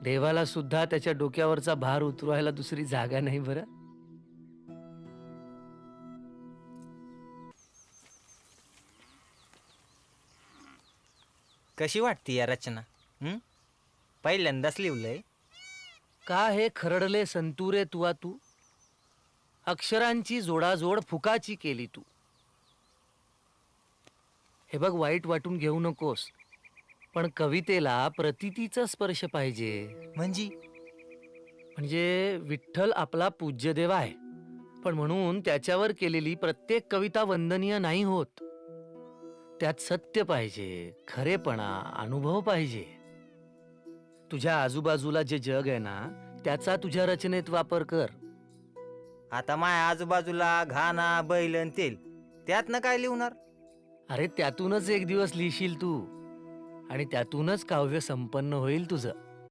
देवाला सुद्धा त्याच्या डोक्यावरचा भार उतरवायला दुसरी जागा नाही बरं. कशी वाटती या रचना? पहिल्यांदाच लिहिलंय. का हे खरडले संतुरे तुआ तू, अक्षरांची जोडाजोड फुकाची केली तू. हे बघ, वाईट वाटून घेऊ नकोस, पण कवितेला प्रतीतीचा स्पर्श पाहिजे. म्हणजे विठ्ठल आपला पूज्य देव आहे, पण म्हणून त्याच्यावर केलेली प्रत्येक कविता वंदनीय नाही होत. त्यात सत्य पाहिजे, खरेपणा, अनुभव पाहिजे. तुझ्या आजूबाजूला जे जग आहे ना, त्याचा तुझ्या रचनेत वापर कर. आता माझ्या आजूबाजूला घाणा बैल आणि तेल, त्यातनं काय लिहणार? अरे त्यातूनच एक दिवस लिहिशील तू, आणि त्यातूनच काव्य संपन्न होईल तुझं.